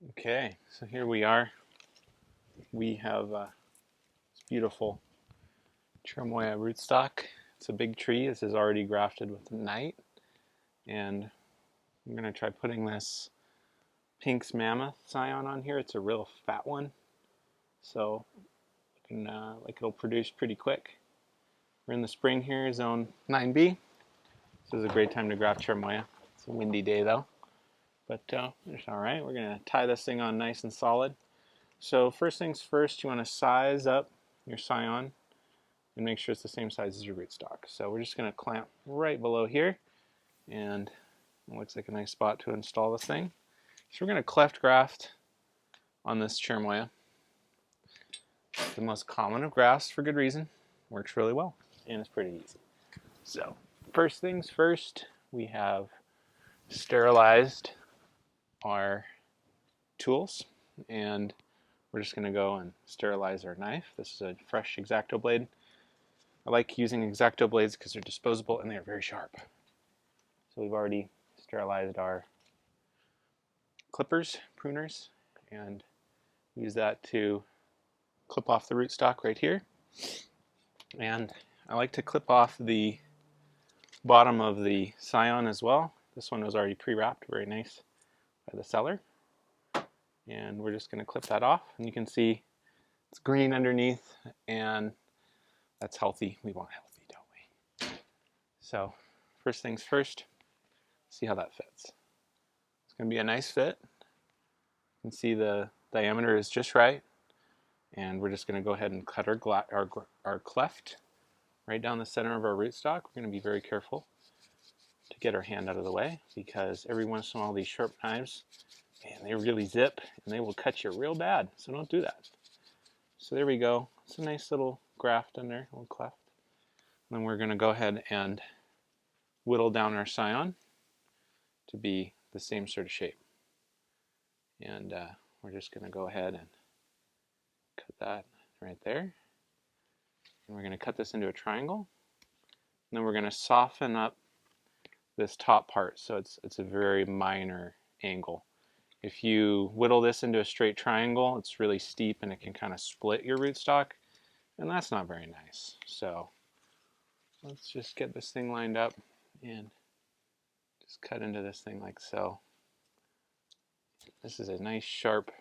Okay, so here we are. We have this beautiful Cherimoya rootstock. It's a big tree. This is already grafted with Night, and I'm going to try putting this Pink Mammoth scion on here. It's a real fat one, so looking like it'll produce pretty quick. We're in the spring here, zone 9B. This is a great time to graft Cherimoya. It's a windy day though, but it's all right. We're going to tie this thing on nice and solid. So first things first, you want to size up your scion and make sure it's the same size as your rootstock. So we're just going to clamp right below here, and it looks like a nice spot to install this thing. So we're going to cleft graft on this Cherimoya. The most common of grafts for good reason. Works really well, and it's pretty easy. So first things first, we have sterilized our tools, and we're just going to go and sterilize our knife. This is a fresh X-Acto blade. I like using X-Acto blades because they're disposable and they're very sharp. So we've already sterilized our clippers, pruners, and use that to clip off the rootstock right here. And I like to clip off the bottom of the scion as well. This one was already pre-wrapped, very nice by the seller. And we're just going to clip that off, and you can see it's green underneath, and that's healthy. We want healthy, don't we? So first things first, see how that fits. It's going to be a nice fit. You can see the diameter is just right, and we're just going to go ahead and cut our cleft right down the center of our rootstock. We're going to be very careful to get our hand out of the way, because every once in a while these sharp knives, man, they really zip and they will cut you real bad, so don't do that. So there we go. It's a nice little graft in there, a little cleft. And then we're going to go ahead and whittle down our scion to be the same sort of shape. And we're just going to go ahead and cut that right there. And we're going to cut this into a triangle. And then we're going to soften up this top part so it's a very minor angle. If you whittle this into a straight triangle, it's really steep and it can kind of split your rootstock, and that's not very nice. So let's just get this thing lined up and just cut into this thing like so. This is a nice sharp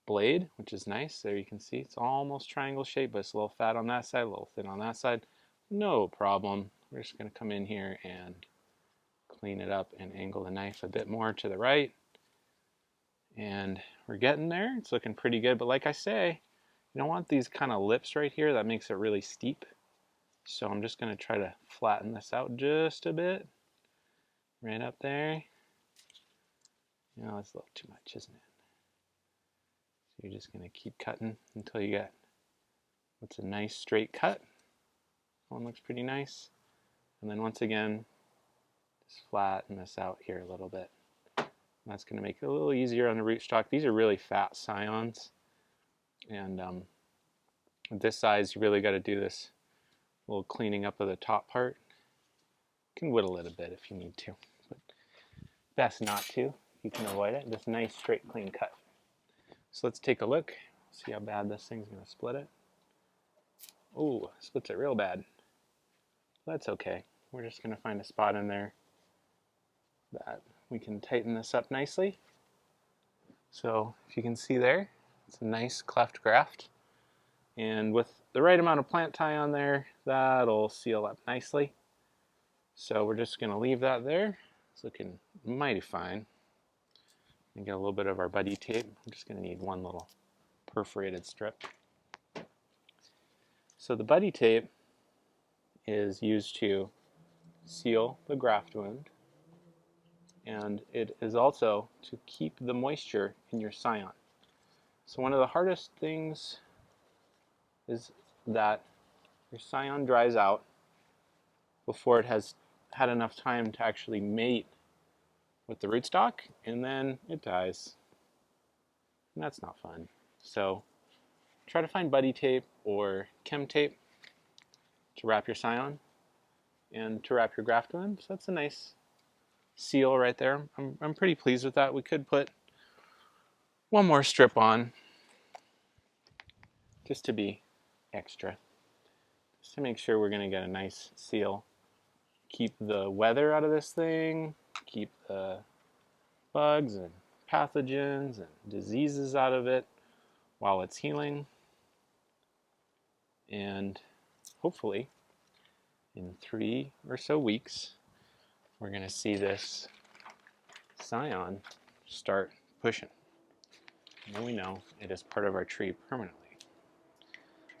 blade, which is nice. There you can see it's almost triangle shaped, but it's a little fat on that side, a little thin on that side. No problem. We're just going to come in here and clean it up and angle the knife a bit more to the right. And we're getting there. It's looking pretty good, but like I say, you don't want these kind of lips right here. That makes it really steep. So I'm just going to try to flatten this out just a bit. Right up there. You know, it's a little too much, isn't it? So you're just going to keep cutting until you get what's a nice straight cut. One looks pretty nice. And then once again, just flatten this out here a little bit. That's going to make it a little easier on the rootstock. These are really fat scions, and at this size, you really got to do this little cleaning up of the top part. You can whittle it a bit if you need to, but best not to if you can avoid it. This nice straight clean cut. So let's take a look, see how bad this thing's going to split it. Ooh, splits it real bad. That's okay. We're just going to find a spot in there that we can tighten this up nicely. So if you can see there, it's a nice cleft graft. And with the right amount of plant tie on there, that'll seal up nicely. So we're just going to leave that there. It's looking mighty fine. And get a little bit of our buddy tape. I'm just going to need one little perforated strip. So the buddy tape is used to seal the graft wound, and it is also to keep the moisture in your scion. So one of the hardest things is that your scion dries out before it has had enough time to actually mate with the rootstock, and then it dies. And that's not fun. So try to find buddy tape or chem tape to wrap your scion and to wrap your graft wound. So that's a nice seal right there. I'm pretty pleased with that. We could put one more strip on, just to be extra, just to make sure we're going to get a nice seal. Keep the weather out of this thing, keep the bugs and pathogens and diseases out of it while it's healing. And hopefully in 3 or so weeks we're going to see this scion start pushing. And then we know it is part of our tree permanently.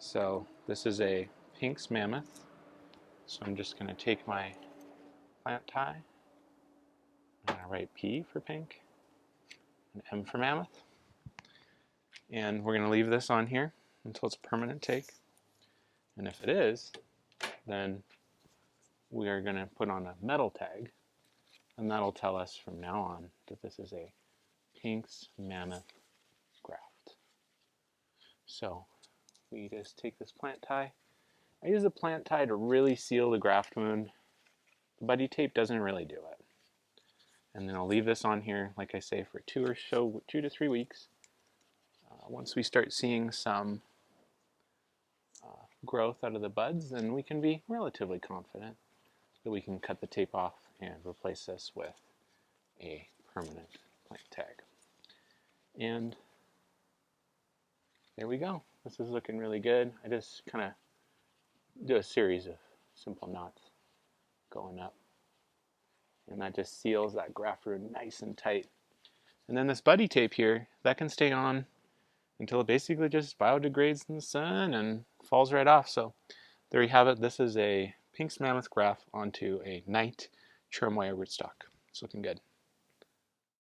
So this is a Pink Mammoth. So I'm just going to take my plant tie. I'm going to write P for pink, and M for mammoth. And we're going to leave this on here until it's a permanent take. And if it is, then we are going to put on a metal tag, and that'll tell us from now on that this is a Pink Mammoth graft. So we just take this plant tie. I use the plant tie to really seal the graft wound. The buddy tape doesn't really do it. And then I'll leave this on here, like I say, for 2 to 3 weeks. Once we start seeing some growth out of the buds, then we can be relatively confident that we can cut the tape off and replace this with a permanent plant tag. And there we go. This is looking really good. I just kind of do a series of simple knots going up, and that just seals that graft root nice and tight. And then this buddy tape here, that can stay on until it basically just biodegrades in the sun and falls right off. So there you have it. This is a Pink Mammoth graft onto a night Cherimoya rootstock. It's looking good.